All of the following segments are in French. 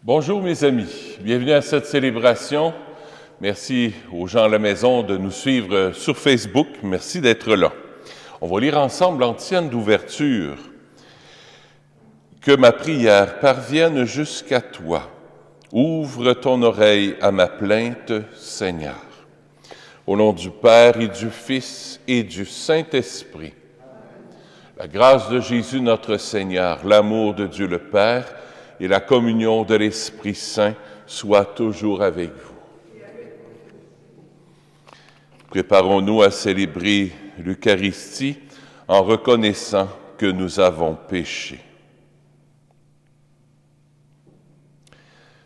Bonjour mes amis, bienvenue à cette célébration. Merci aux gens à la maison de nous suivre sur Facebook, merci d'être là. On va lire ensemble l'antienne d'ouverture. Que ma prière parvienne jusqu'à toi. Ouvre ton oreille à ma plainte, Seigneur. Au nom du Père et du Fils et du Saint-Esprit. La grâce de Jésus notre Seigneur, l'amour de Dieu le Père et la communion de l'Esprit Saint soient toujours avec vous. Préparons-nous à célébrer l'Eucharistie en reconnaissant que nous avons péché.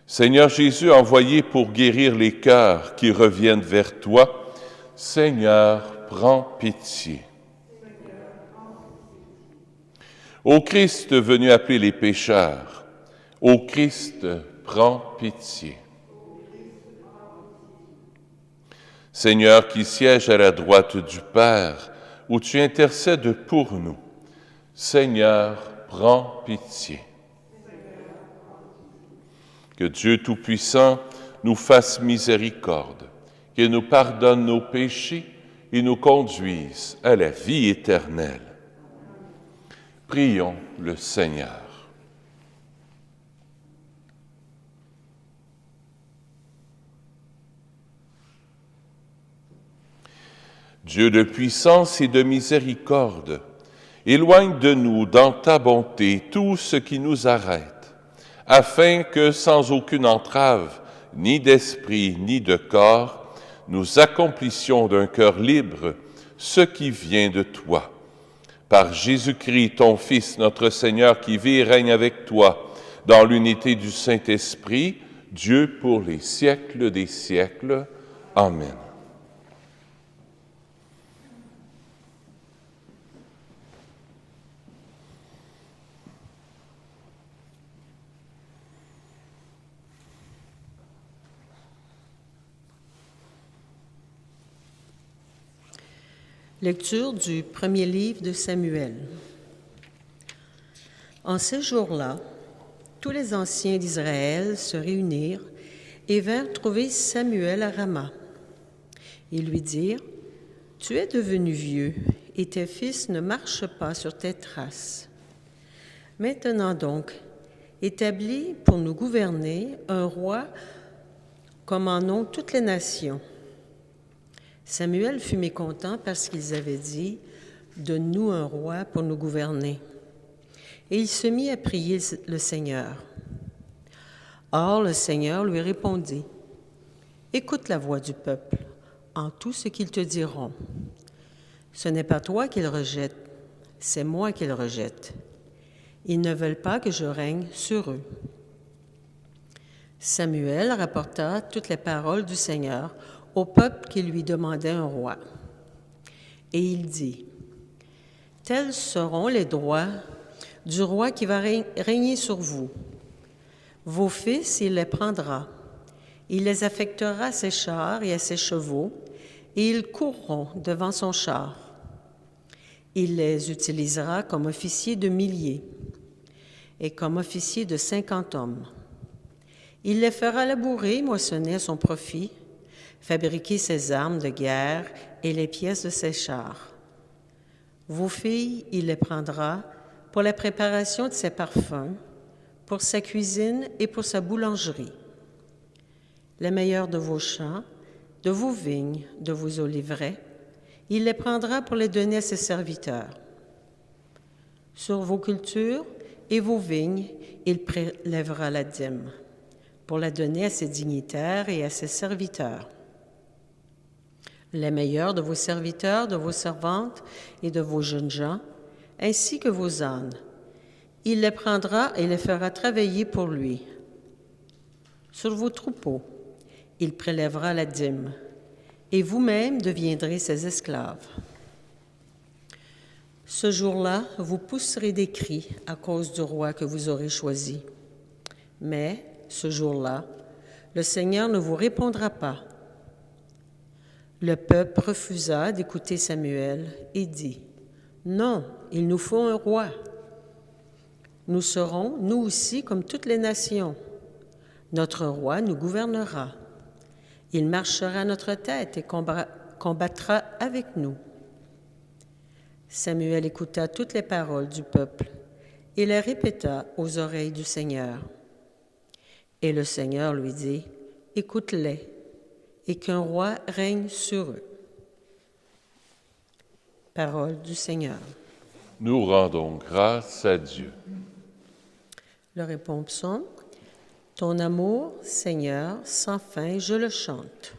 Seigneur Jésus, envoyé pour guérir les cœurs qui reviennent vers toi, Seigneur, prends pitié. Ô Christ venu appeler les pécheurs, ô Christ, prends pitié. Seigneur qui siège à la droite du Père, où tu intercèdes pour nous, Seigneur, prends pitié. Que Dieu Tout-Puissant nous fasse miséricorde, qu'il nous pardonne nos péchés et nous conduise à la vie éternelle. Prions le Seigneur. Dieu de puissance et de miséricorde, éloigne de nous dans ta bonté tout ce qui nous arrête, afin que sans aucune entrave, ni d'esprit ni de corps, nous accomplissions d'un cœur libre ce qui vient de toi. Par Jésus-Christ, ton Fils, notre Seigneur, qui vit et règne avec toi, dans l'unité du Saint-Esprit, Dieu pour les siècles des siècles. Amen. Lecture du premier livre de Samuel. En ces jours-là, tous les anciens d'Israël se réunirent et vinrent trouver Samuel à Rama. Ils lui dirent, « Tu es devenu vieux, et tes fils ne marchent pas sur tes traces. Maintenant donc, établis pour nous gouverner un roi comme en ont toutes les nations. » Samuel fut mécontent parce qu'ils avaient dit « Donne-nous un roi pour nous gouverner. » Et il se mit à prier le Seigneur. Or le Seigneur lui répondit « Écoute la voix du peuple en tout ce qu'ils te diront. Ce n'est pas toi qu'ils rejettent, c'est moi qu'ils rejettent. Ils ne veulent pas que je règne sur eux. » Samuel rapporta toutes les paroles du Seigneur au peuple qui lui demandait un roi. Et il dit, « Tels seront les droits du roi qui va régner sur vous. Vos fils, il les prendra. Il les affectera à ses chars et à ses chevaux, et ils courront devant son char. Il les utilisera comme officiers de milliers et comme officiers de 50 hommes. Il les fera labourer, moissonner à son profit, fabriquer ses armes de guerre et les pièces de ses chars. Vos filles, il les prendra pour la préparation de ses parfums, pour sa cuisine et pour sa boulangerie. Les meilleurs de vos champs, de vos vignes, de vos oliveraies, il les prendra pour les donner à ses serviteurs. Sur vos cultures et vos vignes, il prélèvera la dîme, pour la donner à ses dignitaires et à ses serviteurs. Les meilleurs de vos serviteurs, de vos servantes et de vos jeunes gens, ainsi que vos ânes. Il les prendra et les fera travailler pour lui. Sur vos troupeaux, il prélèvera la dîme, et vous-même deviendrez ses esclaves. Ce jour-là, vous pousserez des cris à cause du roi que vous aurez choisi. Mais, ce jour-là, le Seigneur ne vous répondra pas. Le peuple refusa d'écouter Samuel et dit, « Non, il nous faut un roi. Nous serons, nous aussi, comme toutes les nations. Notre roi nous gouvernera. Il marchera à notre tête et combattra avec nous. » Samuel écouta toutes les paroles du peuple et les répéta aux oreilles du Seigneur. Et le Seigneur lui dit, « Écoute-les, et qu'un roi règne sur eux. » Parole du Seigneur. Nous rendons grâce à Dieu. Le répond-psaume. Ton amour, Seigneur, sans fin, je le chante.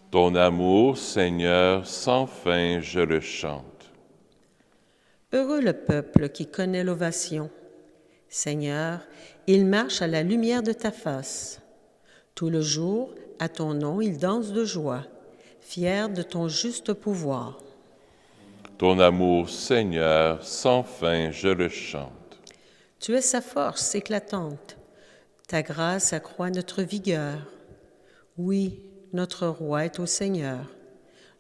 Ton amour, Seigneur, sans fin, je le chante. Heureux le peuple qui connaît l'ovation. Seigneur, il marche à la lumière de ta face. Tout le jour, à ton nom, il danse de joie, fier de ton juste pouvoir. Ton amour, Seigneur, sans fin, je le chante. Tu es sa force éclatante. Ta grâce accroît notre vigueur. Oui, notre roi est au Seigneur,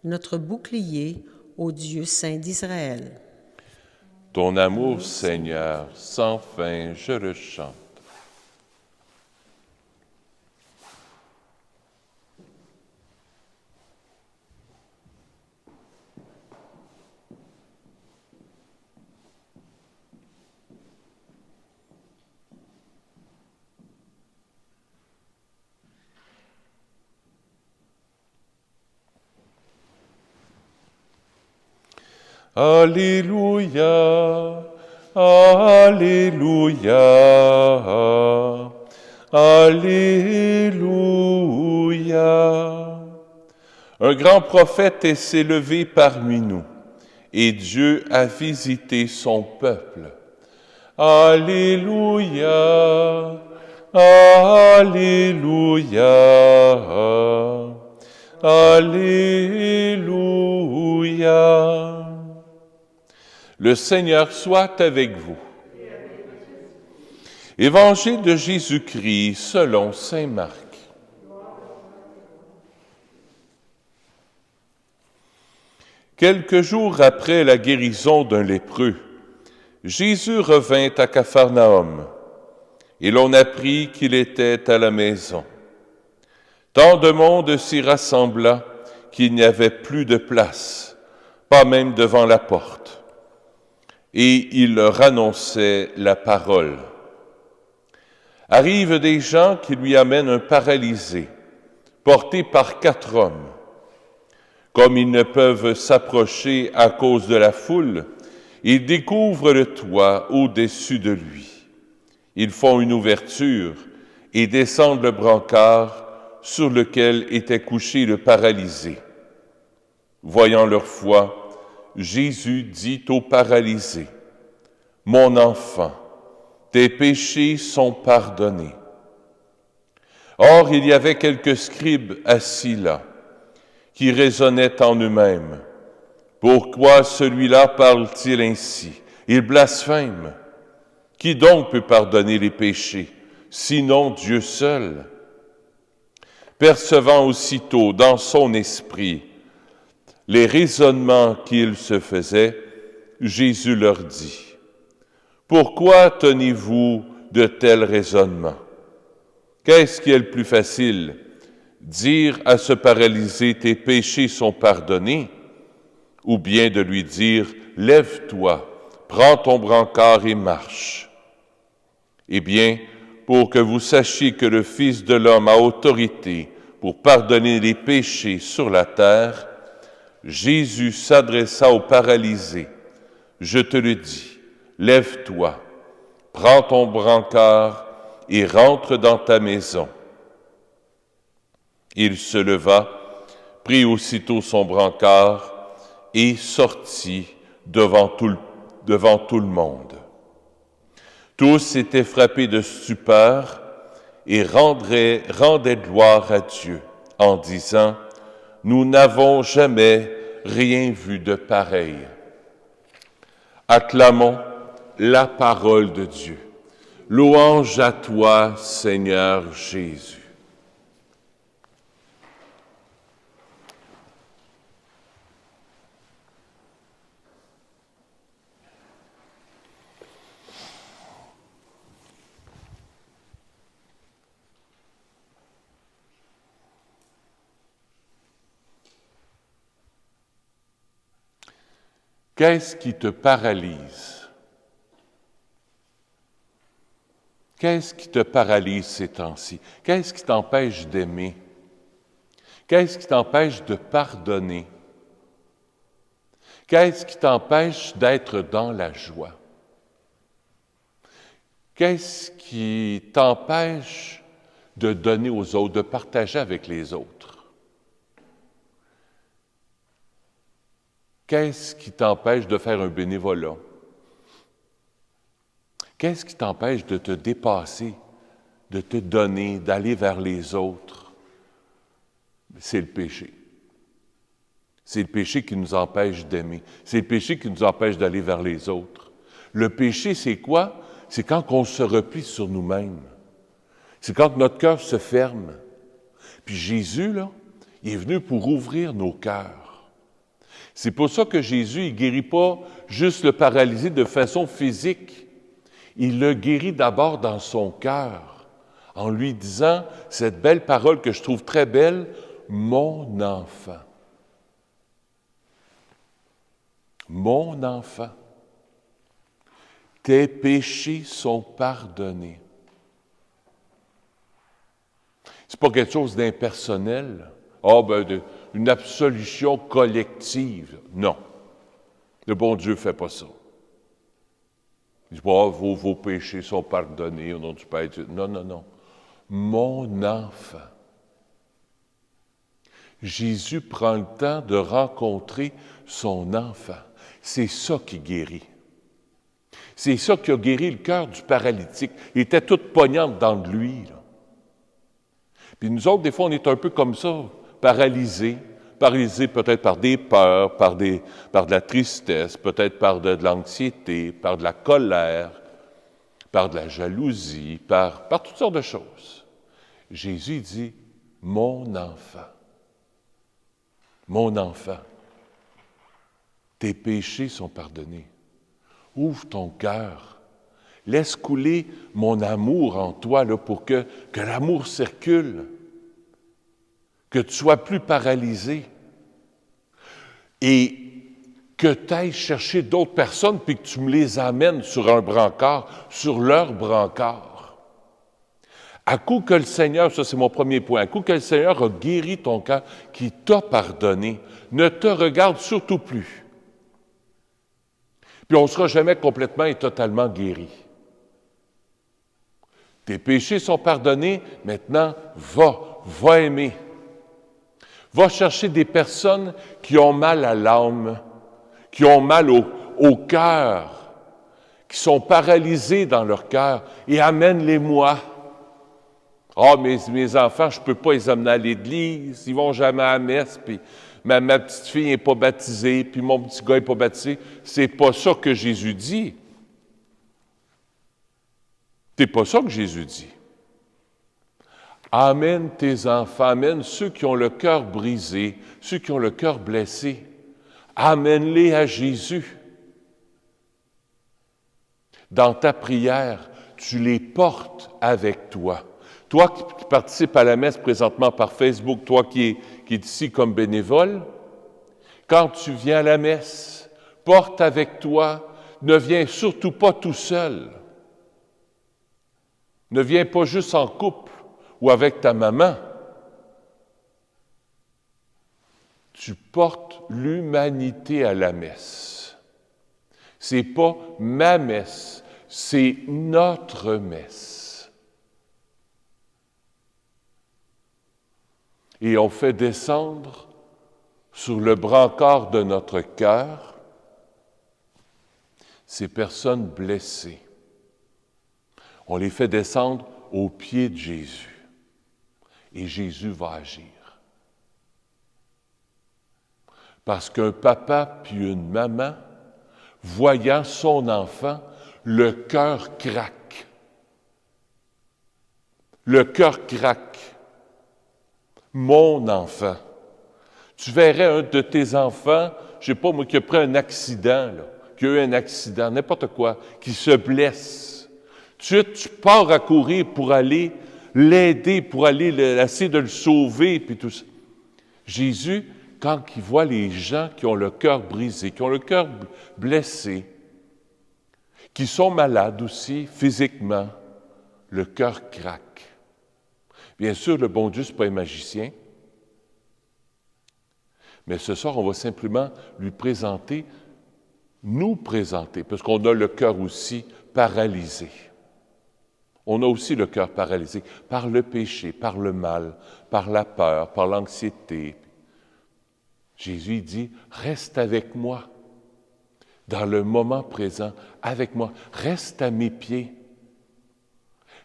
notre bouclier au Dieu saint d'Israël. Ton amour, Seigneur, sans fin, je le chante. Alléluia, Alléluia, Alléluia. Un grand prophète s'est levé parmi nous, et Dieu a visité son peuple. Alléluia, Alléluia, Alléluia. Le Seigneur soit avec vous. Évangile de Jésus-Christ selon saint Marc. Quelques jours après la guérison d'un lépreux, Jésus revint à Capharnaüm, et l'on apprit qu'il était à la maison. Tant de monde s'y rassembla qu'il n'y avait plus de place, pas même devant la porte. Et il leur annonçait la parole. Arrivent des gens qui lui amènent un paralysé, porté par 4 hommes. Comme ils ne peuvent s'approcher à cause de la foule, ils découvrent le toit au-dessus de lui. Ils font une ouverture et descendent le brancard sur lequel était couché le paralysé. Voyant leur foi, Jésus dit au paralysé, « Mon enfant, tes péchés sont pardonnés. » Or, il y avait quelques scribes assis là, qui raisonnaient en eux-mêmes. « Pourquoi celui-là parle-t-il ainsi? Il blasphème. Qui donc peut pardonner les péchés, sinon Dieu seul? » Percevant aussitôt dans son esprit les raisonnements qu'il se faisait, Jésus leur dit, « Pourquoi tenez-vous de tels raisonnements? Qu'est-ce qui est le plus facile? Dire à ce paralysé, tes péchés sont pardonnés, ou bien de lui dire, lève-toi, prends ton brancard et marche. Eh bien, pour que vous sachiez que le Fils de l'homme a autorité pour pardonner les péchés sur la terre, Jésus s'adressa au paralysé. Je te le dis, lève-toi, prends ton brancard et rentre dans ta maison. Il se leva, prit aussitôt son brancard et sortit devant tout le monde. Tous étaient frappés de stupeur et rendaient gloire à Dieu en disant, « Nous n'avons jamais rien vu de pareil. » Acclamons la parole de Dieu. Louange à toi, Seigneur Jésus. Qu'est-ce qui te paralyse? Qu'est-ce qui te paralyse ces temps-ci? Qu'est-ce qui t'empêche d'aimer? Qu'est-ce qui t'empêche de pardonner? Qu'est-ce qui t'empêche d'être dans la joie? Qu'est-ce qui t'empêche de donner aux autres, de partager avec les autres? Qu'est-ce qui t'empêche de faire un bénévolat? Qu'est-ce qui t'empêche de te dépasser, de te donner, d'aller vers les autres? C'est le péché. C'est le péché qui nous empêche d'aimer. C'est le péché qui nous empêche d'aller vers les autres. Le péché, c'est quoi? C'est quand on se replie sur nous-mêmes. C'est quand notre cœur se ferme. Puis Jésus, là, il est venu pour ouvrir nos cœurs. C'est pour ça que Jésus, il ne guérit pas juste le paralysé de façon physique. Il le guérit d'abord dans son cœur, en lui disant cette belle parole que je trouve très belle, « Mon enfant ». Mon enfant, tes péchés sont pardonnés. C'est pas quelque chose d'impersonnel. Une absolution collective. Non. Le bon Dieu ne fait pas ça. Il dit pas, vos péchés sont pardonnés au nom du Père. Non, non, non. Mon enfant. Jésus prend le temps de rencontrer son enfant. C'est ça qui guérit. C'est ça qui a guéri le cœur du paralytique. Il était tout poignant dans de lui, là. Puis nous autres, des fois, on est un peu comme ça, paralysés peut-être par des peurs, par de la tristesse, peut-être par de l'anxiété, par de la colère, par de la jalousie, par toutes sortes de choses. Jésus dit, « Mon enfant, mon enfant, tes péchés sont pardonnés. Ouvre ton cœur. Laisse couler mon amour en toi là, pour que l'amour circule, que tu sois plus paralysé et que tu ailles chercher d'autres personnes puis que tu me les amènes sur un brancard, sur leur brancard. À coup que le Seigneur, ça c'est mon premier point, à coup que le Seigneur a guéri ton cœur, qui t'a pardonné, ne te regarde surtout plus. Puis on ne sera jamais complètement et totalement guéri. Tes péchés sont pardonnés, maintenant, va aimer. Va chercher des personnes qui ont mal à l'âme, qui ont mal au cœur, qui sont paralysées dans leur cœur, et amène-les-moi. Ah, mes enfants, je ne peux pas les amener à l'église, ils ne vont jamais à la messe, puis ma petite fille n'est pas baptisée, puis mon petit gars n'est pas baptisé. C'est pas ça que Jésus dit. C'est pas ça que Jésus dit. Amène tes enfants, amène ceux qui ont le cœur brisé, ceux qui ont le cœur blessé. Amène-les à Jésus. Dans ta prière, tu les portes avec toi. Toi qui participes à la messe présentement par Facebook, toi qui es ici comme bénévole, quand tu viens à la messe, porte avec toi, ne viens surtout pas tout seul. Ne viens pas juste en couple ou avec ta maman. Tu portes l'humanité à la messe. C'est pas ma messe, c'est notre messe. Et on fait descendre sur le brancard de notre cœur ces personnes blessées. On les fait descendre aux pieds de Jésus. Et Jésus va agir. Parce qu'un papa puis une maman, voyant son enfant, le cœur craque. Le cœur craque. Mon enfant. Tu verrais un de tes enfants, je ne sais pas moi, qui a pris un accident, là, qui a eu un accident, n'importe quoi, qui se blesse. Tu pars à courir pour aller l'aider, pour aller essayer de le sauver, puis tout ça. Jésus, quand il voit les gens qui ont le cœur brisé, qui ont le cœur blessé, qui sont malades aussi physiquement, le cœur craque. Bien sûr, le bon Dieu, ce n'est pas un magicien, mais ce soir, on va simplement lui présenter, nous présenter, parce qu'on a le cœur aussi paralysé. On a aussi le cœur paralysé par le péché, par le mal, par la peur, par l'anxiété. Jésus dit, reste avec moi, dans le moment présent, avec moi, reste à mes pieds.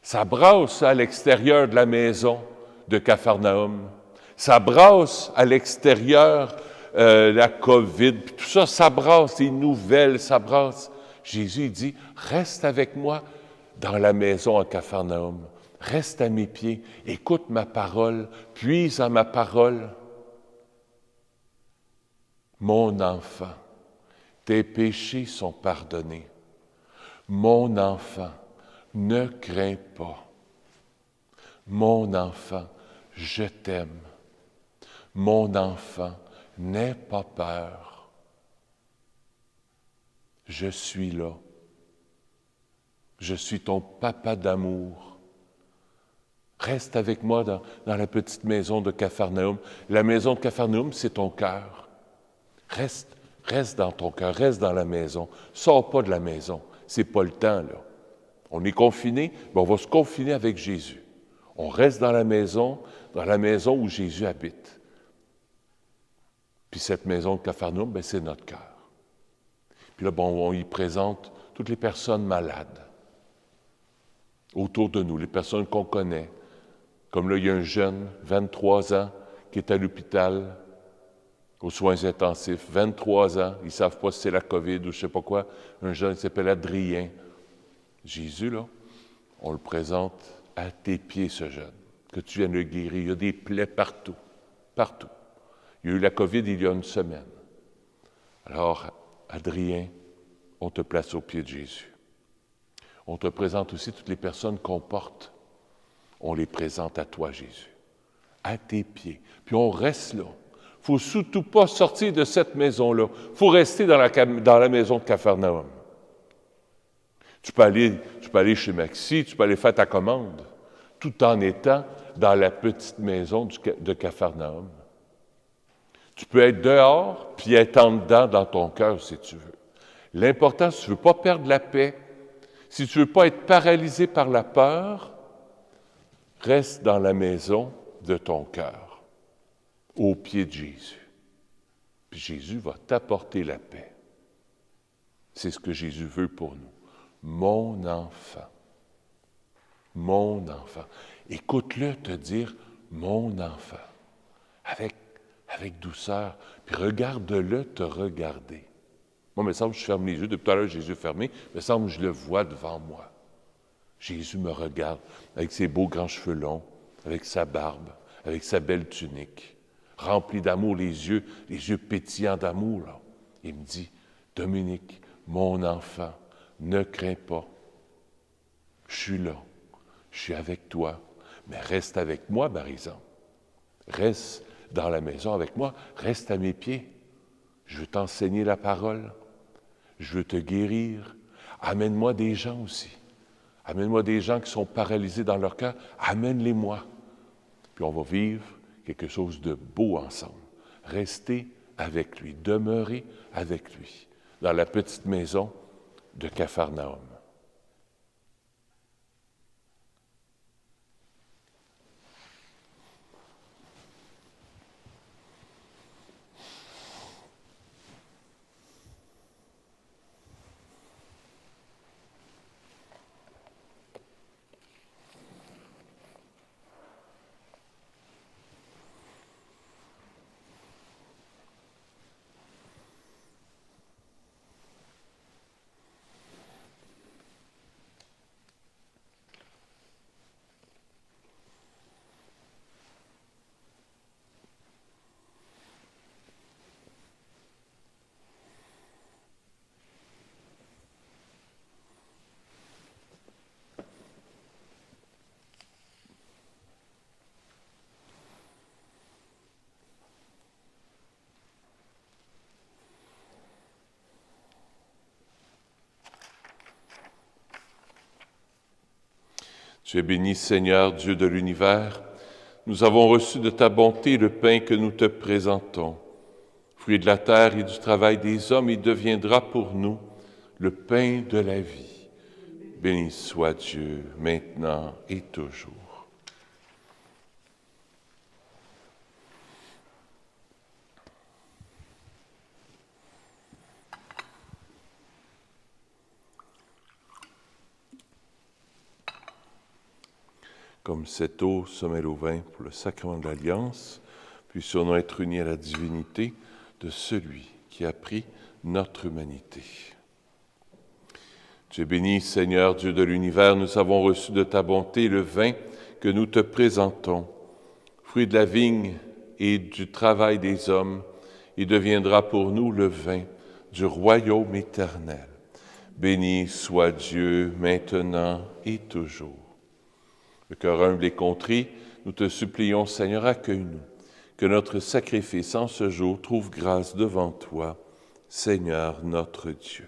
Ça brasse à l'extérieur de la maison de Capharnaüm. Ça brasse à l'extérieur la COVID, puis tout ça, ça brasse, les nouvelles, ça brasse. Jésus dit, reste avec moi dans la maison à Capharnaüm. Reste à mes pieds, écoute ma parole, puise à ma parole. Mon enfant, tes péchés sont pardonnés. Mon enfant, ne crains pas. Mon enfant, je t'aime. Mon enfant, n'aie pas peur. Je suis là. Je suis ton papa d'amour. Reste avec moi dans la petite maison de Capharnaüm. La maison de Capharnaüm, c'est ton cœur. Reste dans ton cœur, reste dans la maison. Sors pas de la maison. C'est pas le temps, là. On est confiné, mais on va se confiner avec Jésus. On reste dans la maison où Jésus habite. Puis cette maison de Capharnaüm, bien, c'est notre cœur. Puis là, bon, on y présente toutes les personnes malades autour de nous, les personnes qu'on connaît. Comme là, il y a un jeune, 23 ans, qui est à l'hôpital, aux soins intensifs, 23 ans, ils ne savent pas si c'est la COVID ou je ne sais pas quoi. Un jeune qui s'appelle Adrien. Jésus, là, on le présente à tes pieds, ce jeune, que tu viens de le guérir. Il y a des plaies partout, partout. Il y a eu la COVID il y a une semaine. Alors, Adrien, on te place aux pieds de Jésus. On te présente aussi toutes les personnes qu'on porte. On les présente à toi, Jésus, à tes pieds. Puis on reste là. Il ne faut surtout pas sortir de cette maison-là. Il faut rester dans la maison de Capharnaüm. Tu peux aller chez Maxi, tu peux aller faire ta commande, tout en étant dans la petite maison de Capharnaüm. Tu peux être dehors, puis être en dedans dans ton cœur, si tu veux. L'important, si tu ne veux pas perdre la paix, si tu ne veux pas être paralysé par la peur, reste dans la maison de ton cœur, au pied de Jésus. Puis Jésus va t'apporter la paix. C'est ce que Jésus veut pour nous. Mon enfant, mon enfant. Écoute-le te dire « mon enfant » avec douceur, puis regarde-le te regarder. Moi, il me semble que je ferme les yeux. Depuis tout à l'heure, Jésus est fermé. Il me semble que je le vois devant moi. Jésus me regarde avec ses beaux grands cheveux longs, avec sa barbe, avec sa belle tunique, rempli d'amour, les yeux pétillants d'amour. Là. Il me dit, Dominique, mon enfant, ne crains pas. Je suis là, je suis avec toi, mais reste avec moi, par exemple. Reste dans la maison avec moi, reste à mes pieds. Je veux t'enseigner la parole, je veux te guérir. Amène-moi des gens aussi. Amène-moi des gens qui sont paralysés dans leur cœur. Amène-les-moi. Puis on va vivre quelque chose de beau ensemble. Rester avec lui, demeurer avec lui, dans la petite maison de Capharnaüm. Tu es béni, Seigneur, Dieu de l'univers. Nous avons reçu de ta bonté le pain que nous te présentons. Fruit de la terre et du travail des hommes, il deviendra pour nous le pain de la vie. Béni soit Dieu, maintenant et toujours. Comme cette eau se mêle au vin pour le sacrement de l'Alliance, puissions-nous être unis à la divinité de celui qui a pris notre humanité. Tu es béni, Seigneur, Dieu de l'univers, nous avons reçu de ta bonté le vin que nous te présentons. Fruit de la vigne et du travail des hommes, il deviendra pour nous le vin du royaume éternel. Béni soit Dieu, maintenant et toujours. Le cœur humble et contrit, nous te supplions, Seigneur, accueille-nous, que notre sacrifice en ce jour trouve grâce devant toi, Seigneur notre Dieu.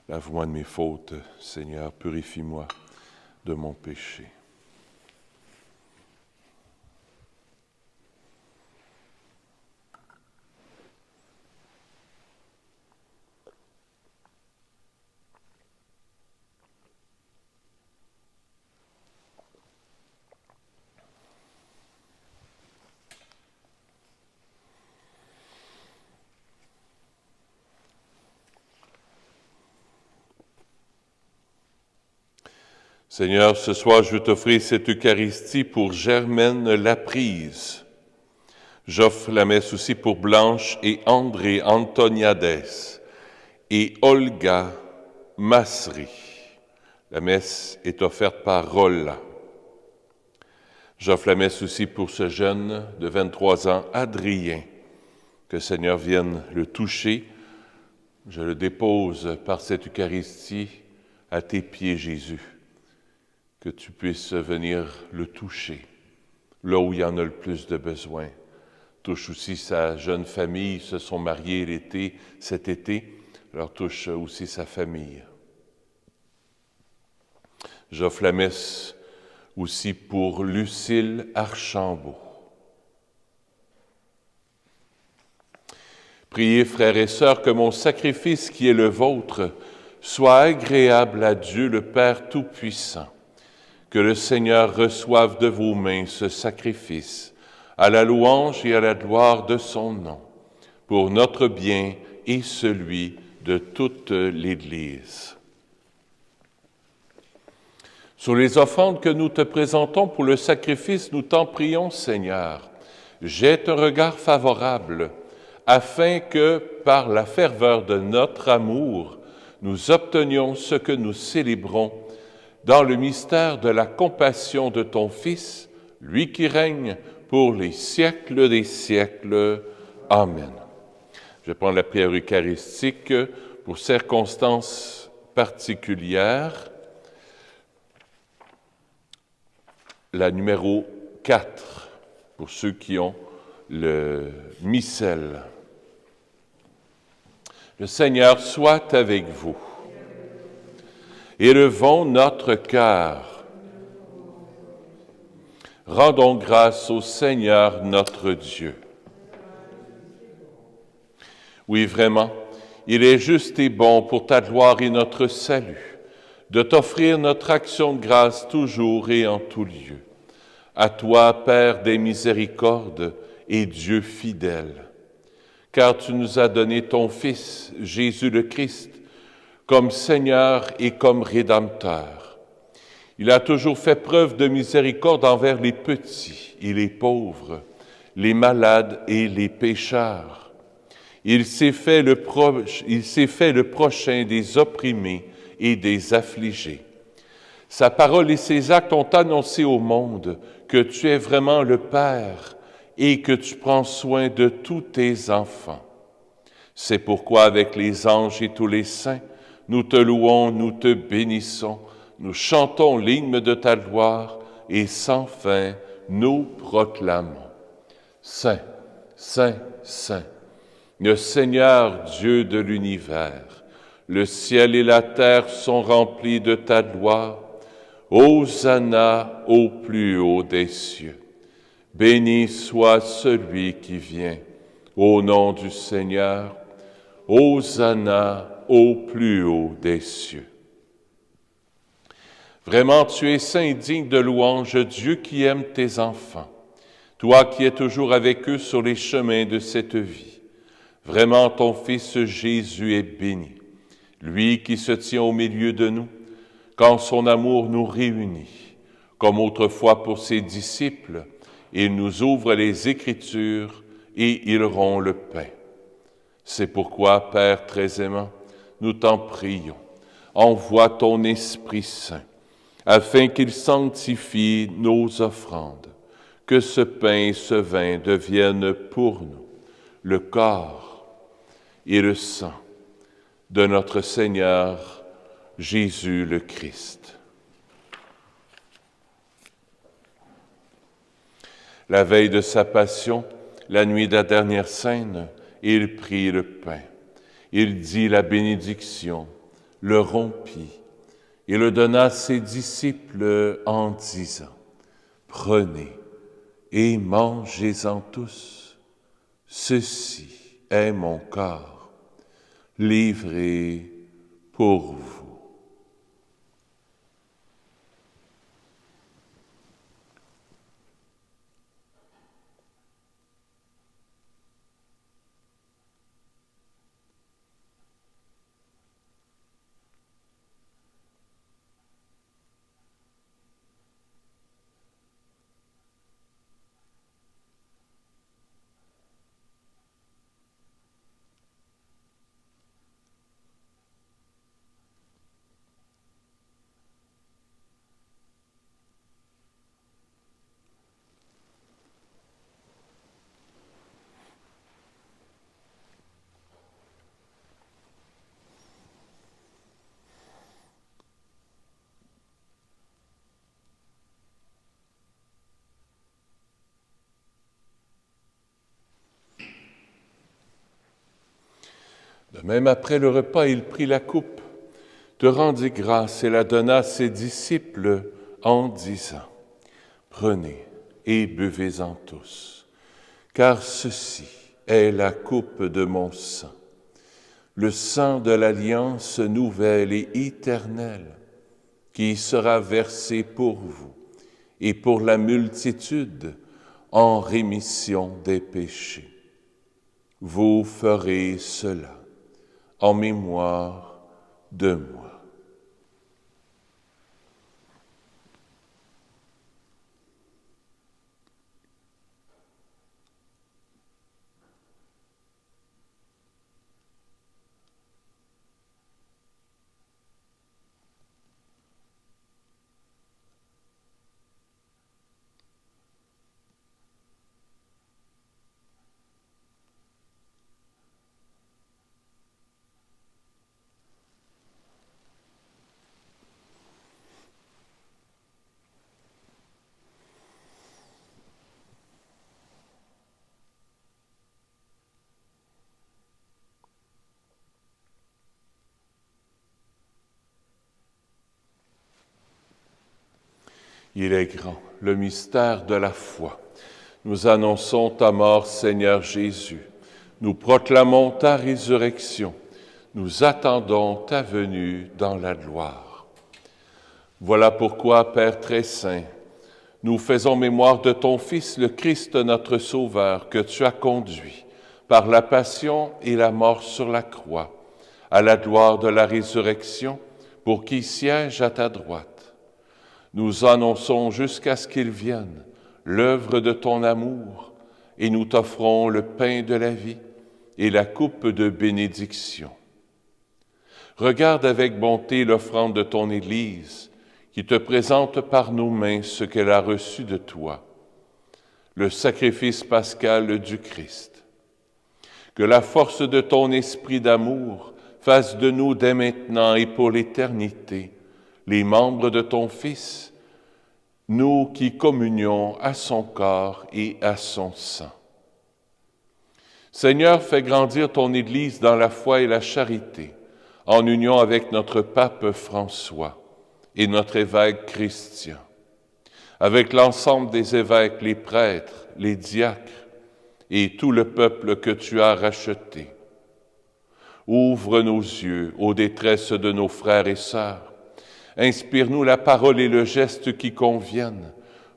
Lave-moi de mes fautes, Seigneur, purifie-moi de mon péché. Seigneur, ce soir, je veux t'offrir cette Eucharistie pour Germaine Laprise. J'offre la messe aussi pour Blanche et André Antoniades et Olga Masri. La messe est offerte par Rolla. J'offre la messe aussi pour ce jeune de 23 ans, Adrien. Que le Seigneur vienne le toucher. Je le dépose par cette Eucharistie à tes pieds, Jésus. Que tu puisses venir le toucher, là où il y en a le plus de besoin. Touche aussi sa jeune famille, ils se sont mariés cet été, alors touche aussi sa famille. J'offre la messe aussi pour Lucille Archambault. Priez, frères et sœurs, que mon sacrifice qui est le vôtre soit agréable à Dieu le Père Tout-Puissant. Que le Seigneur reçoive de vos mains ce sacrifice, à la louange et à la gloire de son nom, pour notre bien et celui de toute l'Église. Sur les offrandes que nous te présentons pour le sacrifice, nous t'en prions, Seigneur, jette un regard favorable, afin que, par la ferveur de notre amour, nous obtenions ce que nous célébrons dans le mystère de la compassion de ton Fils, lui qui règne pour les siècles des siècles. Amen. Je vais prendre la prière eucharistique pour circonstances particulières. La numéro 4, pour ceux qui ont le missel. Le Seigneur soit avec vous. Élevons notre cœur. Rendons grâce au Seigneur notre Dieu. Oui, vraiment, il est juste et bon pour ta gloire et notre salut de t'offrir notre action de grâce toujours et en tout lieu. À toi, Père des miséricordes et Dieu fidèle, car tu nous as donné ton Fils, Jésus le Christ, comme Seigneur et comme Rédempteur. Il a toujours fait preuve de miséricorde envers les petits et les pauvres, les malades et les pécheurs. Il s'est fait le prochain des opprimés et des affligés. Sa parole et ses actes ont annoncé au monde que tu es vraiment le Père et que tu prends soin de tous tes enfants. C'est pourquoi, avec les anges et tous les saints, nous te louons, nous te bénissons, nous chantons l'hymne de ta gloire et sans fin nous proclamons. Saint, Saint, Saint, le Seigneur Dieu de l'univers, Le ciel et la terre sont remplis de ta gloire. Hosanna au plus haut des cieux. Béni soit celui qui vient au nom du Seigneur. Hosanna au plus haut des cieux. Vraiment, tu es saint et digne de louange, Dieu qui aime tes enfants, toi qui es toujours avec eux sur les chemins de cette vie. Vraiment, ton Fils Jésus est béni, lui qui se tient au milieu de nous, quand son amour nous réunit. Comme autrefois pour ses disciples, il nous ouvre les Écritures et il rompt le pain. C'est pourquoi, Père très aimant, nous t'en prions, envoie ton Esprit Saint, afin qu'il sanctifie nos offrandes, que ce pain et ce vin deviennent pour nous le corps et le sang de notre Seigneur Jésus le Christ. La veille de sa passion, la nuit de la dernière scène, il prit le pain. Il dit la bénédiction, le rompit et le donna à ses disciples en disant, « Prenez et mangez-en tous. Ceci est mon corps, livré pour vous. » De même, après le repas, il prit la coupe, te rendit grâce et la donna à ses disciples en disant, « Prenez et buvez-en tous, car ceci est la coupe de mon sang, le sang de l'alliance nouvelle et éternelle, qui sera versé pour vous et pour la multitude en rémission des péchés. Vous ferez cela en mémoire de moi. » Il est grand, le mystère de la foi. Nous annonçons ta mort, Seigneur Jésus. Nous proclamons ta résurrection. Nous attendons ta venue dans la gloire. Voilà pourquoi, Père très saint, nous faisons mémoire de ton Fils, le Christ, notre Sauveur, que tu as conduit par la passion et la mort sur la croix, à la gloire de la résurrection, pour qu'il siège à ta droite. Nous annonçons jusqu'à ce qu'il vienne l'œuvre de ton amour et nous t'offrons le pain de la vie et la coupe de bénédiction. Regarde avec bonté l'offrande de ton Église qui te présente par nos mains ce qu'elle a reçu de toi, le sacrifice pascal du Christ. Que la force de ton esprit d'amour fasse de nous dès maintenant et pour l'éternité les membres de ton Fils, nous qui communions à son corps et à son sang. Seigneur, fais grandir ton Église dans la foi et la charité, en union avec notre pape François et notre évêque Christian, avec l'ensemble des évêques, les prêtres, les diacres et tout le peuple que tu as racheté. Ouvre nos yeux aux détresses de nos frères et sœurs. Inspire-nous la parole et le geste qui conviennent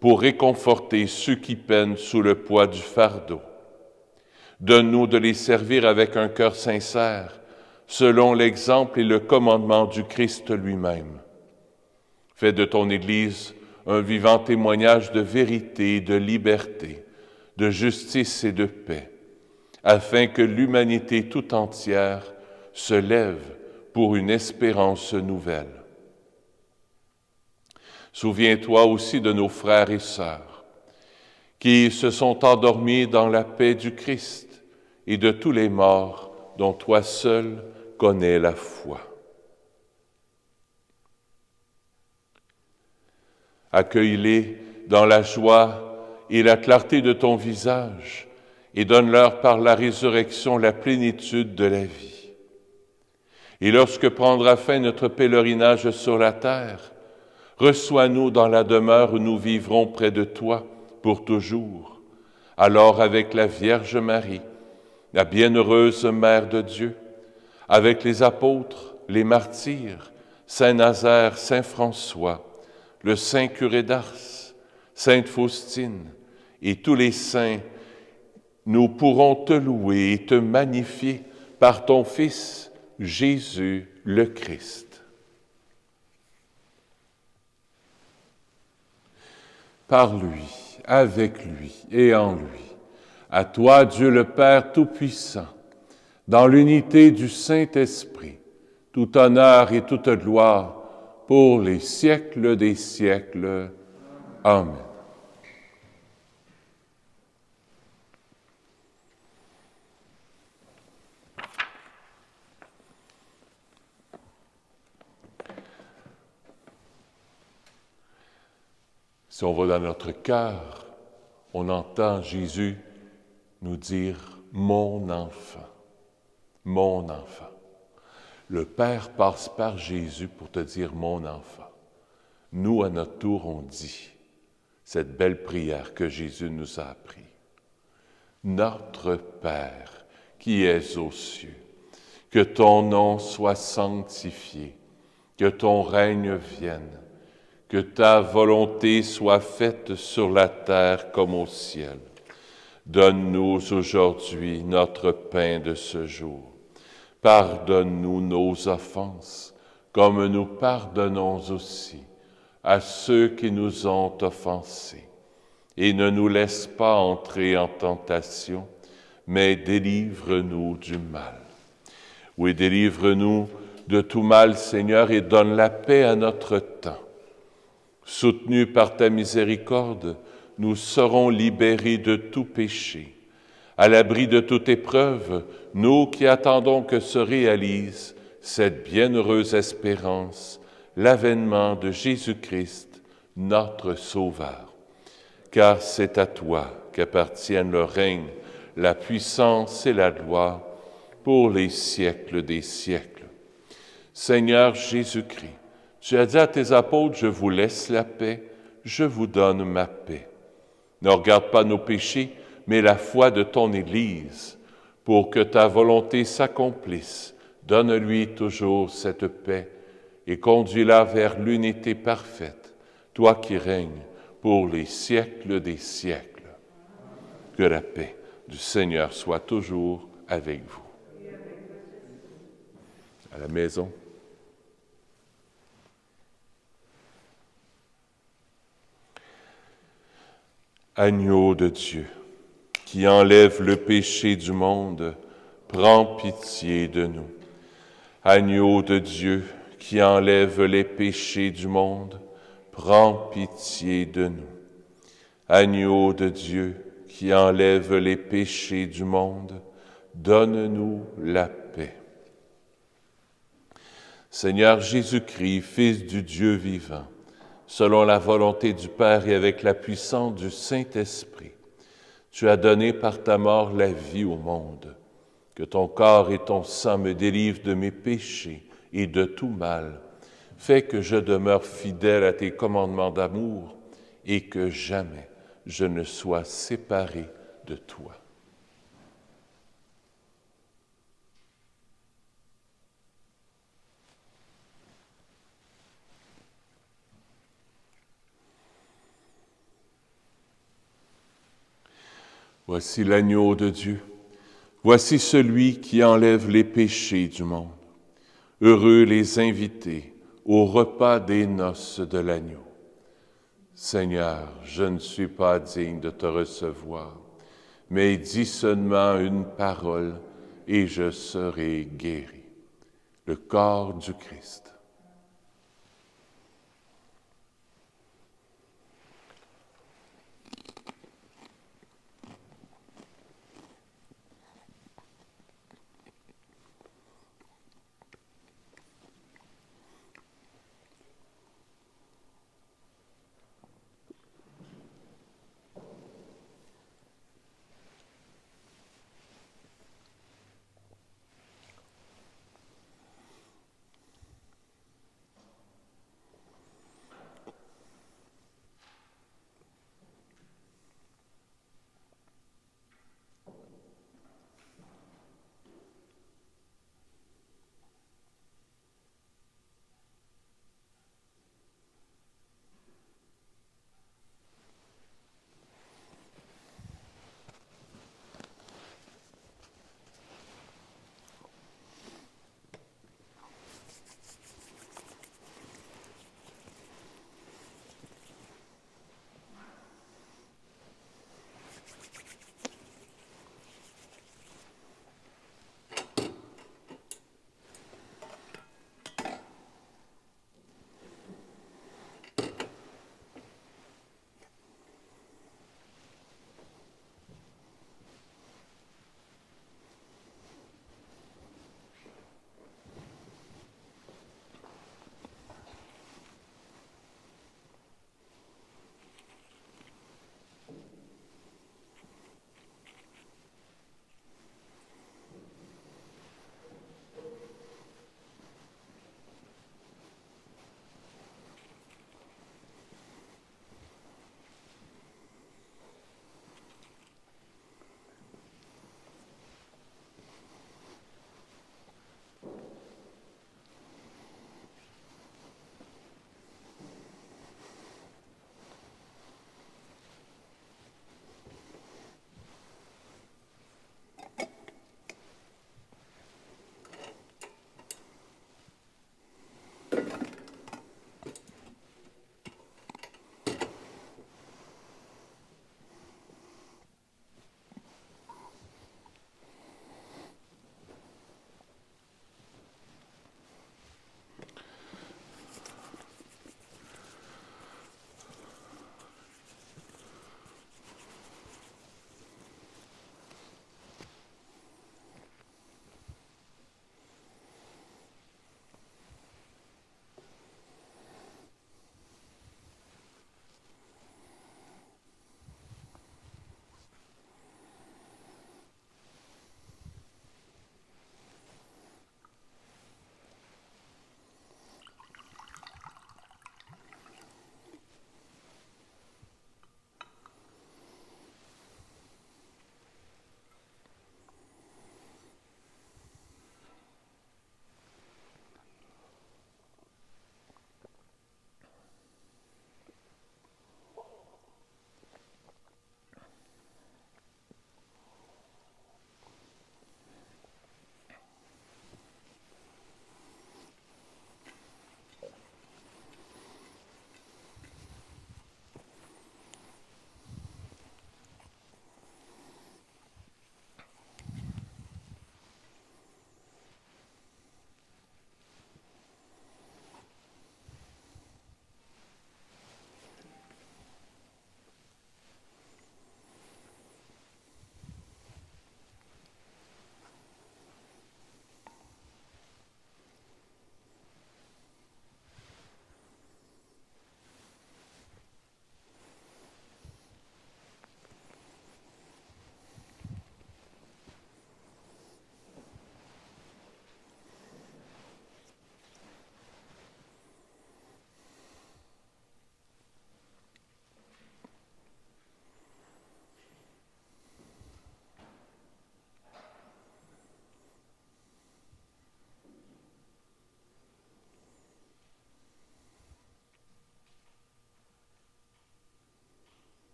pour réconforter ceux qui peinent sous le poids du fardeau. Donne-nous de les servir avec un cœur sincère, selon l'exemple et le commandement du Christ lui-même. Fais de ton Église un vivant témoignage de vérité, de liberté, de justice et de paix, afin que l'humanité tout entière se lève pour une espérance nouvelle. Souviens-toi aussi de nos frères et sœurs qui se sont endormis dans la paix du Christ et de tous les morts dont toi seul connais la foi. Accueille-les dans la joie et la clarté de ton visage et donne-leur par la résurrection la plénitude de la vie. Et lorsque prendra fin notre pèlerinage sur la terre, reçois-nous dans la demeure où nous vivrons près de toi pour toujours. Alors avec la Vierge Marie, la bienheureuse Mère de Dieu, avec les apôtres, les martyrs, Saint Nazaire, Saint François, le Saint curé d'Ars, Sainte Faustine et tous les saints, nous pourrons te louer et te magnifier par ton Fils, Jésus le Christ. Par lui, avec lui et en lui, à toi, Dieu le Père Tout-Puissant, dans l'unité du Saint-Esprit, tout honneur et toute gloire pour les siècles des siècles. Amen. Si on va dans notre cœur, on entend Jésus nous dire « Mon enfant, mon enfant ». Le Père passe par Jésus pour te dire « Mon enfant ». Nous, à notre tour, on dit cette belle prière que Jésus nous a appris. Notre Père, qui es aux cieux, que ton nom soit sanctifié, que ton règne vienne, que ta volonté soit faite sur la terre comme au ciel. Donne-nous aujourd'hui notre pain de ce jour. Pardonne-nous nos offenses, comme nous pardonnons aussi à ceux qui nous ont offensés. Et ne nous laisse pas entrer en tentation, mais délivre-nous du mal. Oui, délivre-nous de tout mal, Seigneur, et donne la paix à notre temps. Soutenus par ta miséricorde, nous serons libérés de tout péché. À l'abri de toute épreuve, nous qui attendons que se réalise cette bienheureuse espérance, l'avènement de Jésus-Christ, notre Sauveur. Car c'est à toi qu'appartiennent le règne, la puissance et la gloire pour les siècles des siècles. Seigneur Jésus-Christ, tu as dit à tes apôtres, je vous laisse la paix, je vous donne ma paix. Ne regarde pas nos péchés, mais la foi de ton Église, pour que ta volonté s'accomplisse. Donne-lui toujours cette paix et conduis-la vers l'unité parfaite, toi qui règnes pour les siècles des siècles. Que la paix du Seigneur soit toujours avec vous. À la maison. Agneau de Dieu, qui enlève le péché du monde, prends pitié de nous. Agneau de Dieu, qui enlève les péchés du monde, prends pitié de nous. Agneau de Dieu, qui enlève les péchés du monde, donne-nous la paix. Seigneur Jésus-Christ, Fils du Dieu vivant, selon la volonté du Père et avec la puissance du Saint-Esprit, tu as donné par ta mort la vie au monde. Que ton corps et ton sang me délivrent de mes péchés et de tout mal. Fais que je demeure fidèle à tes commandements d'amour et que jamais je ne sois séparé de toi. Voici l'agneau de Dieu. Voici celui qui enlève les péchés du monde. Heureux les invités au repas des noces de l'agneau. Seigneur, je ne suis pas digne de te recevoir, mais dis seulement une parole et je serai guéri. Le corps du Christ.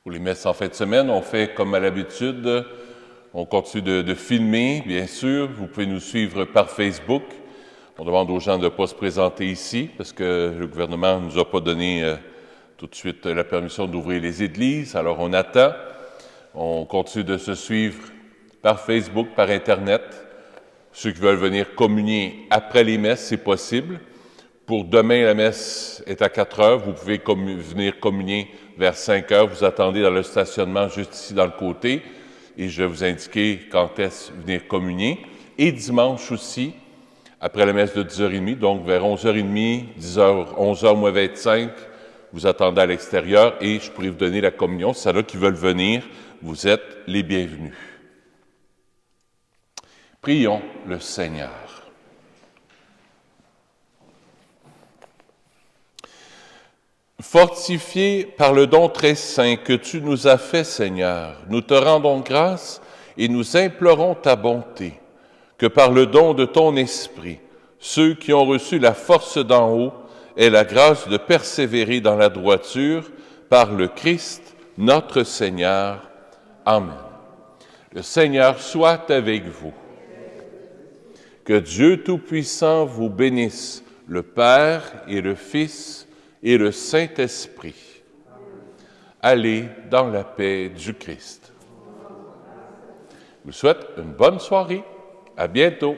Pour les messes en fin de semaine, on fait comme à l'habitude, on continue de filmer, bien sûr. Vous pouvez nous suivre par Facebook. On demande aux gens de ne pas se présenter ici parce que le gouvernement ne nous a pas donné tout de suite la permission d'ouvrir les églises. Alors on attend. On continue de se suivre par Facebook, par Internet. Ceux qui veulent venir communier après les messes, c'est possible. Pour demain, la messe est à 4 heures. Vous pouvez venir communier vers 5 heures. Vous attendez dans le stationnement juste ici dans le côté. Et je vais vous indiquer quand est-ce venir communier. Et dimanche aussi, après la messe de 10h30, donc vers 11h30, 10h, 11h moins 25, vous attendez à l'extérieur et je pourrai vous donner la communion. Si ceux-là qui veulent venir, vous êtes les bienvenus. Prions le Seigneur. Fortifiés par le don très saint que tu nous as fait, Seigneur, nous te rendons grâce et nous implorons ta bonté, que par le don de ton Esprit, ceux qui ont reçu la force d'en haut aient la grâce de persévérer dans la droiture par le Christ, notre Seigneur. Amen. Le Seigneur soit avec vous. Que Dieu Tout-Puissant vous bénisse, le Père et le Fils et le Saint-Esprit. Allez dans la paix du Christ. Je vous souhaite une bonne soirée. À bientôt.